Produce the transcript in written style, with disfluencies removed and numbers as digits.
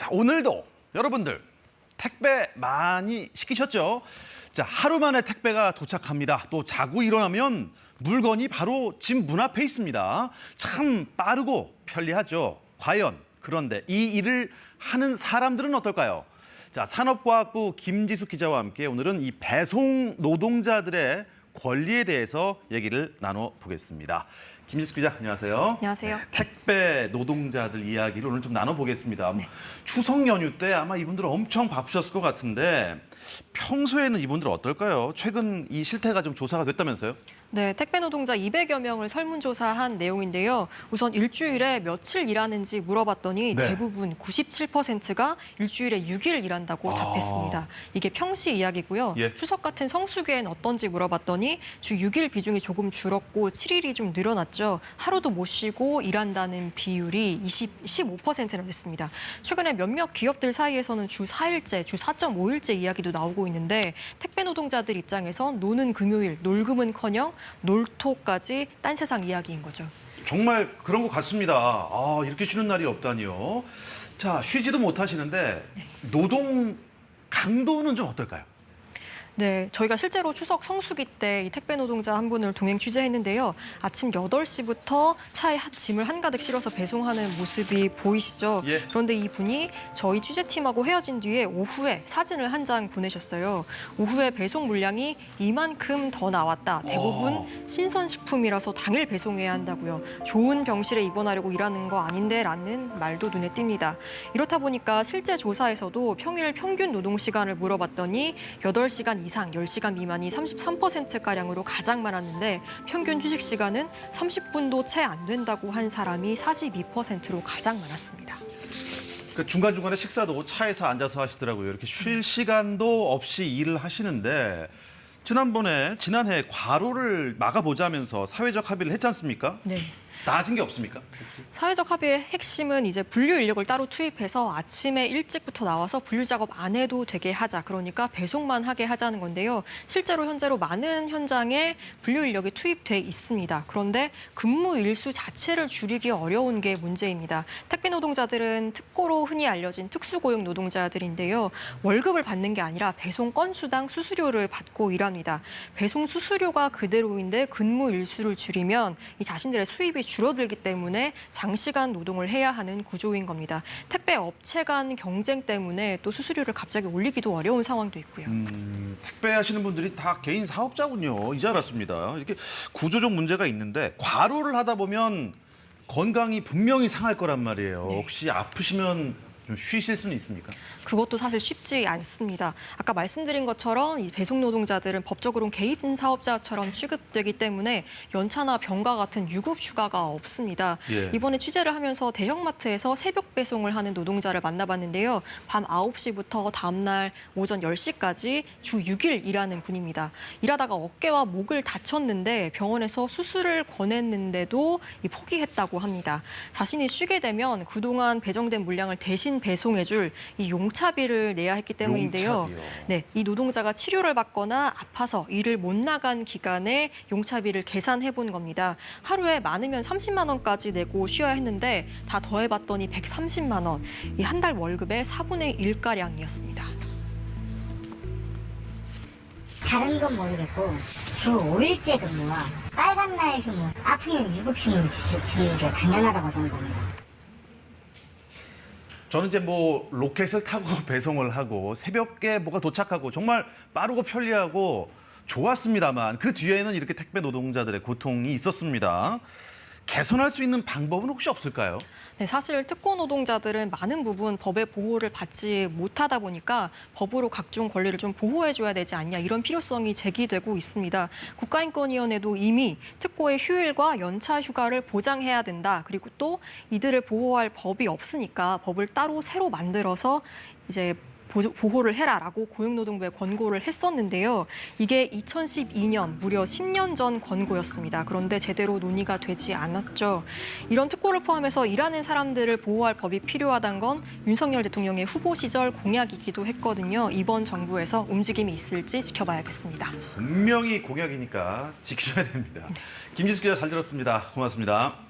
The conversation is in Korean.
자, 오늘도 여러분들 택배 많이 시키셨죠? 자, 하루 만에 택배가 도착합니다. 또 자고 일어나면 물건이 바로 집 문 앞에 있습니다. 참 빠르고 편리하죠. 과연 그런데 이 일을 하는 사람들은 어떨까요? 자, 산업과학부 김지숙 기자와 함께 오늘은 이 배송 노동자들의 권리에 대해서 얘기를 나눠보겠습니다. 김지숙 기자, 안녕하세요. 안녕하세요. 택배 노동자들 이야기를 오늘 좀 나눠보겠습니다. 추석 연휴 때 아마 이분들 엄청 바쁘셨을 것 같은데 평소에는 이분들 어떨까요? 최근 이 실태가 좀 조사가 됐다면서요? 네, 택배 노동자 200여 명을 설문조사한 내용인데요. 우선 일주일에 며칠 일하는지 물어봤더니 네. 대부분 97%가 일주일에 6일 일한다고 답했습니다. 이게 평시 이야기고요. 예. 추석 같은 성수기엔 어떤지 물어봤더니 주 6일 비중이 조금 줄었고 7일이 좀 늘어났죠. 하루도 못 쉬고 일한다는 비율이 15%나 됐습니다. 최근에 몇몇 기업들 사이에서는 주 4일째, 주 4.5일째 이야기도 나오고 있는데 택배 노동자들 입장에선 노는 금요일, 놀금은커녕 놀토까지 딴 세상 이야기인 거죠. 정말 그런 것 같습니다. 아, 이렇게 쉬는 날이 없다니요. 자, 쉬지도 못하시는데 노동 강도는 좀 어떨까요? 네, 저희가 실제로 추석 성수기 때 이 택배 노동자 한 분을 동행 취재했는데요. 아침 8시부터 차에 짐을 한가득 실어서 배송하는 모습이 보이시죠? 예. 그런데 이분이 저희 취재팀하고 헤어진 뒤에 오후에 사진을 한 장 보내셨어요. 오후에 배송 물량이 이만큼 더 나왔다. 대부분 신선식품이라서 당일 배송해야 한다고요. 좋은 병실에 입원하려고 일하는 거 아닌데 라는 말도 눈에 띕니다. 이렇다 보니까 실제 조사에서도 평일 평균 노동시간을 물어봤더니 8시간 이상 10시간 미만이 33%가량으로 가장 많았는데 평균 휴식 시간은 30분도 채 안 된다고 한 사람이 42%로 가장 많았습니다. 그 중간중간에 식사도 차에서 앉아서 하시더라고요. 이렇게 쉴 시간도 없이 일을 하시는데 지난해 과로를 막아보자면서 사회적 합의를 했지 않습니까? 네. 나아진 게 없습니까? 사회적 합의의 핵심은 이제 분류 인력을 따로 투입해서 아침에 일찍부터 나와서 분류 작업 안 해도 되게 하자. 그러니까 배송만 하게 하자는 건데요. 실제로 현재로 많은 현장에 분류 인력이 투입돼 있습니다. 그런데 근무 일수 자체를 줄이기 어려운 게 문제입니다. 택배 노동자들은 특고로 흔히 알려진 특수고용 노동자들인데요. 월급을 받는 게 아니라 배송 건수당 수수료를 받고 일합니다. 배송 수수료가 그대로인데 근무 일수를 줄이면 이 자신들의 수입이 줄어들기 때문에 장시간 노동을 해야 하는 구조인 겁니다. 택배 업체 간 경쟁 때문에 또 수수료를 갑자기 올리기도 어려운 상황도 있고요. 택배 하시는 분들이 다 개인 사업자군요. 이제 알았습니다. 이렇게 구조적 문제가 있는데 과로를 하다 보면 건강이 분명히 상할 거란 말이에요. 네. 혹시 아프시면 좀 쉬실 수는 있습니까? 그것도 사실 쉽지 않습니다. 아까 말씀드린 것처럼 이 배송 노동자들은 법적으로는 개인 사업자처럼 취급되기 때문에 연차나 병가 같은 유급 휴가가 없습니다. 예. 이번에 취재를 하면서 대형마트에서 새벽 배송을 하는 노동자를 만나봤는데요. 밤 9시부터 다음날 오전 10시까지 주 6일 일하는 분입니다. 일하다가 어깨와 목을 다쳤는데 병원에서 수술을 권했는데도 포기했다고 합니다. 자신이 쉬게 되면 그동안 배정된 물량을 대신 배송해줄 이 용차비를 내야 했기 때문인데요. 용차비요. 네, 이 노동자가 치료를 받거나 아파서 일을 못 나간 기간에 용차비를 계산해 본 겁니다. 하루에 많으면 30만 원까지 내고 쉬어야 했는데 다 더해봤더니 130만 원. 이 한 달 월급의 4분의 1가량이었습니다. 다른 건 모르겠고 주 5일째 근무와 빨간 날 휴무, 아프면 유급휴무 주는 게 당연하다고 생각합니다. 저는 이제 뭐 로켓을 타고 배송을 하고 새벽에 뭐가 도착하고 정말 빠르고 편리하고 좋았습니다만 그 뒤에는 이렇게 택배 노동자들의 고통이 있었습니다. 개선할 수 있는 방법은 혹시 없을까요? 네, 사실 특고 노동자들은 많은 부분 법의 보호를 받지 못하다 보니까 법으로 각종 권리를 좀 보호해줘야 되지 않냐 이런 필요성이 제기되고 있습니다. 국가인권위원회도 이미 특고의 휴일과 연차 휴가를 보장해야 된다. 그리고 또 이들을 보호할 법이 없으니까 법을 따로 새로 만들어서 이제 보호를 해라라고 고용노동부에 권고를 했었는데요. 이게 2012년 무려 10년 전 권고였습니다. 그런데 제대로 논의가 되지 않았죠. 이런 특고를 포함해서 일하는 사람들을 보호할 법이 필요하다는 건 윤석열 대통령의 후보 시절 공약이기도 했거든요. 이번 정부에서 움직임이 있을지 지켜봐야겠습니다. 분명히 공약이니까 지키셔야 됩니다. 김지숙 기자 잘 들었습니다. 고맙습니다.